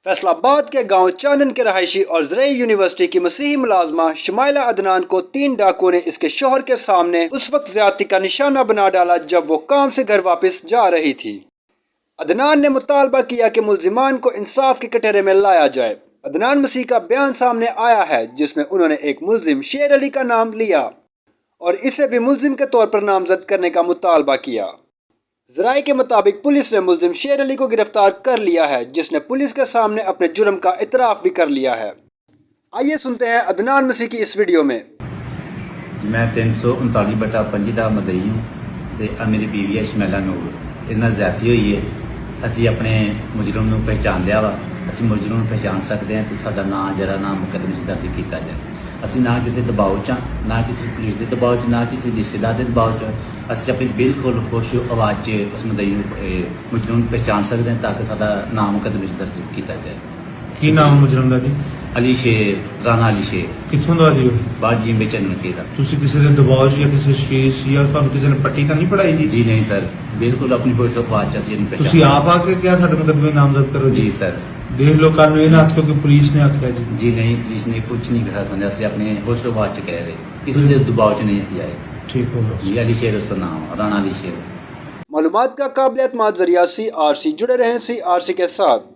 فیصل آباد کے گاؤں چانن کے رہائشی اور زرعی یونیورسٹی کی مسیحی ملازمہ شمائلہ عدنان کو 3 ڈاکوؤں نے اس کے شوہر کے سامنے اس وقت زیادتی کا نشانہ بنا ڈالا جب وہ کام سے گھر واپس جا رہی تھی۔ عدنان نے مطالبہ کیا کہ ملزمان کو انصاف کے کٹہرے میں لایا جائے۔ عدنان مسیح کا بیان سامنے آیا ہے جس میں انہوں نے ایک ملزم شیر علی کا نام لیا اور اسے بھی ملزم کے طور پر نامزد کرنے کا مطالبہ کیا۔ ذرائع کے مطابق پولیس نے ملزم شیر علی کو گرفتار کر لیا ہے جس نے پولیس کے سامنے اپنے جرم کا اعتراف بھی کر لیا ہے۔ آئیے سنتے ہیں عدنان مسیح کی اس ویڈیو میں۔ میں 339/5 کا مدعی ہوں تے میری بیوی ہے شمائلہ نور، اتنا زیادتی ہوئی ہے۔ اسی اپنے مجرم نو پہچان لیا وا، اسی مجرم نو پہچان سکتے ہیں تو سارا نام جرا نام مقدمے درج کیتا جائے۔ اسی نہ کسی دباؤ چاں، نہ کسی پولیس کے دباؤ چ، نہ کسی رشتے دار کے دباؤ چ، اسی اپنی بالکل خوش آواز چ اس مدعی مجرم پہچان سکتے ہیں تاکہ سارا نام مقدمے درج کیتا جائے۔ کی نام مجرم دا جی؟ علی شیر، رانا علی شیر، کتوں دا جی؟ بعد جی میں چنن کے دا۔ تسی کسی دے دباؤ یا کسی شیش یا تانوں کسی نے پٹی تا نہیں پڑھائی جی؟ جی نہیں سر، بالکل اپنی خوش آواز چ اسی پہچان۔ تسی آپ آ کے کیا سارے مقدمے نامزد کرو جی سر۔ دیکھ لو کانوں یہ نہ آخو کہ پولیس نے آخیا جی۔ جی نہیں، پولیس نے کچھ نہیں کہا سمجھا، اسی اپنے ہوش و بات چ کہہ رہے، کسی کے دباؤ چ نہیں سی آئے۔ ٹھیک ہو گیا جی علی شیر اس کا نام، رانا علی شیر۔ معلومات کا قابل اعتماد ذریعہ CRC، جڑے رہیں CRC کے ساتھ۔